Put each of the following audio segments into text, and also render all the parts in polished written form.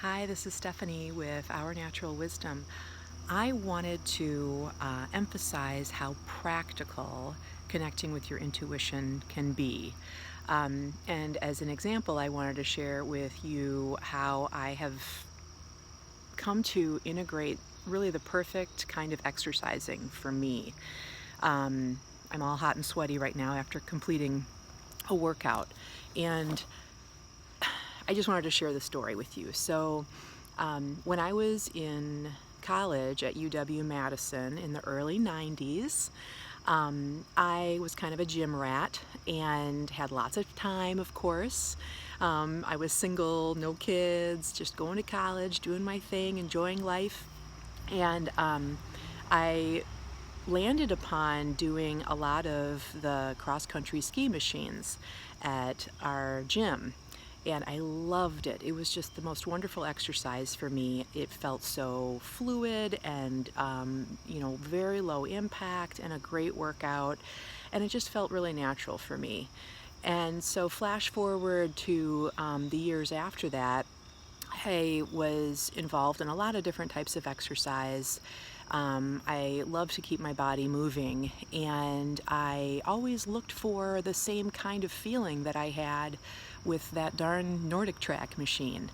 Hi, this is Stephanie with Our Natural Wisdom. I wanted to emphasize how practical connecting with your intuition can be. And as an example, I wanted to share with you how I have come to integrate really the perfect kind of exercising for me. Um, I'm all hot and sweaty right now after completing a workout. And I just wanted to share the story with you. When I was in college at UW-Madison in the early 90s, I was kind of a gym rat and had lots of time, of course. I was single, no kids, just going to college, doing my thing, enjoying life. And I landed upon doing a lot of the cross-country ski machines at our gym, and I loved it. It was just the most wonderful exercise for me. It felt so fluid and very low impact and a great workout, and it just felt really natural for me. And so flash forward to the years after that, I was involved in a lot of different types of exercise. I love to keep my body moving, and I always looked for the same kind of feeling that I had with that darn Nordic track machine,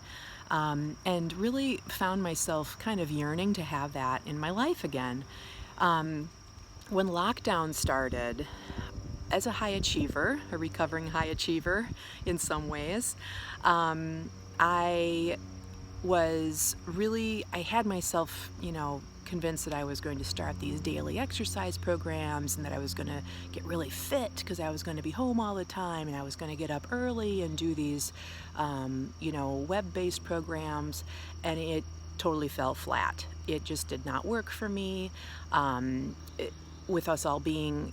and really found myself kind of yearning to have that in my life again. When lockdown started, as a high achiever, a recovering high achiever in some ways, I I had myself, convinced that I was going to start these daily exercise programs and that I was going to get really fit because I was going to be home all the time and I was going to get up early and do these, web-based programs, and it totally fell flat. It just did not work for me. With us all being,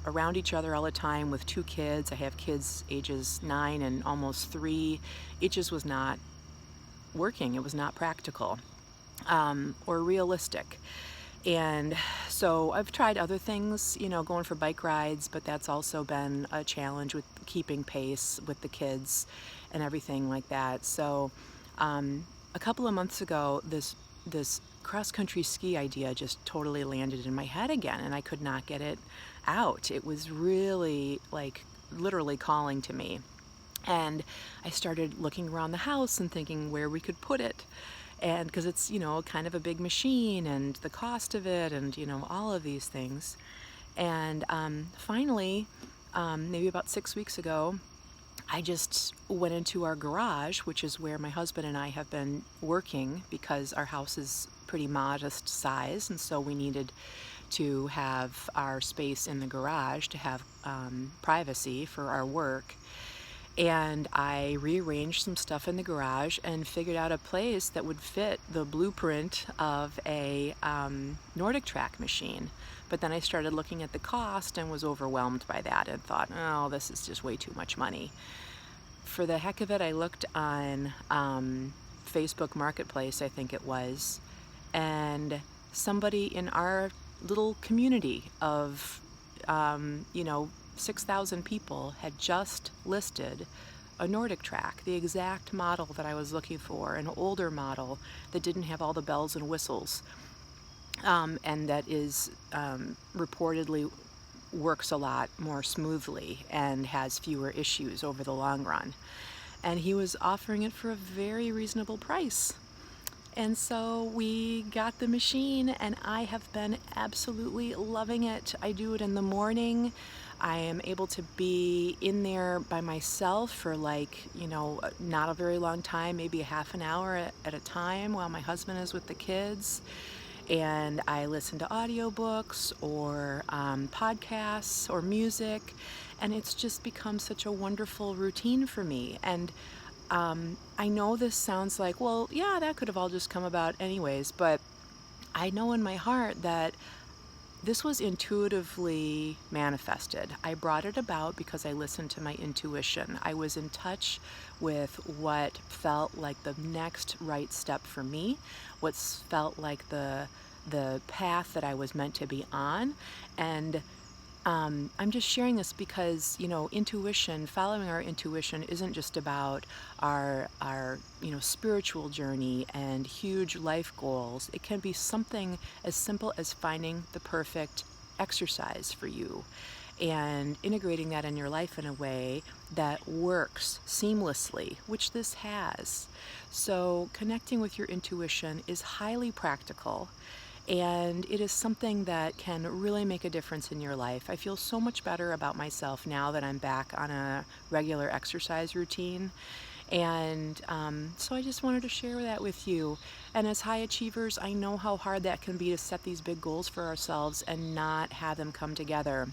around each other all the time with two kids, I have kids ages 9 and almost 3, it just was not working. It was not practical or realistic. And so I've tried other things, going for bike rides, but that's also been a challenge with keeping pace with the kids and everything like that. So a couple of months ago, this cross-country ski idea just totally landed in my head again, and I could not get it out. It was really like literally calling to me. And I started looking around the house and thinking where we could put it. And because it's, kind of a big machine and the cost of it and, all of these things. And finally, maybe about 6 weeks ago, I just went into our garage, which is where my husband and I have been working because our house is pretty modest size. And so we needed to have our space in the garage to have privacy for our work. And I rearranged some stuff in the garage and figured out a place that would fit the blueprint of a Nordic track machine. But then I started looking at the cost and was overwhelmed by that and thought, oh, this is just way too much money. For the heck of it, I looked on Facebook Marketplace, I think it was, and somebody in our little community of 6,000 people had just listed a Nordic track, the exact model that I was looking for, an older model that didn't have all the bells and whistles, and that is reportedly works a lot more smoothly and has fewer issues over the long run. And he was offering it for a very reasonable price. And so we got the machine, and I have been absolutely loving it. I do it in the morning. I am able to be in there by myself for not a very long time, maybe a half an hour at a time while my husband is with the kids. And I listen to audiobooks or podcasts or music, and it's just become such a wonderful routine for me. And I know this sounds like, well, yeah, that could have all just come about anyways, but I know in my heart that this was intuitively manifested. I brought it about because I listened to my intuition. I was in touch with what felt like the next right step for me, what felt like the path that I was meant to be on, and I'm just sharing this because, intuition, following our intuition isn't just about our spiritual journey and huge life goals. It can be something as simple as finding the perfect exercise for you and integrating that in your life in a way that works seamlessly, which this has. So, connecting with your intuition is highly practical, and it is something that can really make a difference in your life. I feel so much better about myself now that I'm back on a regular exercise routine. And so I just wanted to share that with you. And as high achievers, I know how hard that can be to set these big goals for ourselves and not have them come together.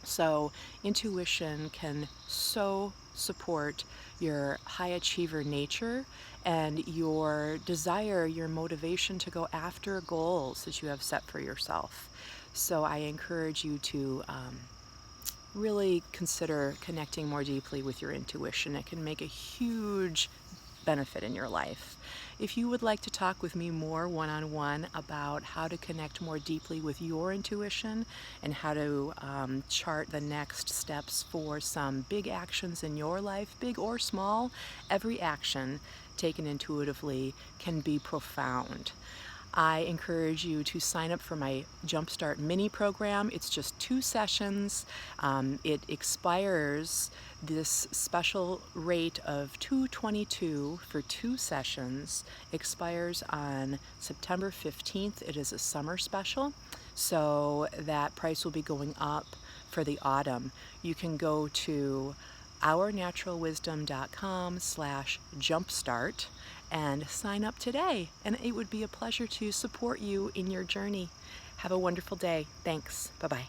So, intuition can so support your high achiever nature and your desire, your motivation to go after goals that you have set for yourself. So, I encourage you to really consider connecting more deeply with your intuition. It can make a huge benefit in your life. If you would like to talk with me more one-on-one about how to connect more deeply with your intuition and how to chart the next steps for some big actions in your life, big or small, every action taken intuitively can be profound. I encourage you to sign up for my Jumpstart mini program. It's just 2 sessions. It expires, this special rate of $222 for 2 sessions expires on September 15th. It is a summer special, so that price will be going up for the autumn. You can go to ournaturalwisdom.com/jumpstart and sign up today. And it would be a pleasure to support you in your journey. Have a wonderful day. Thanks. Bye-bye.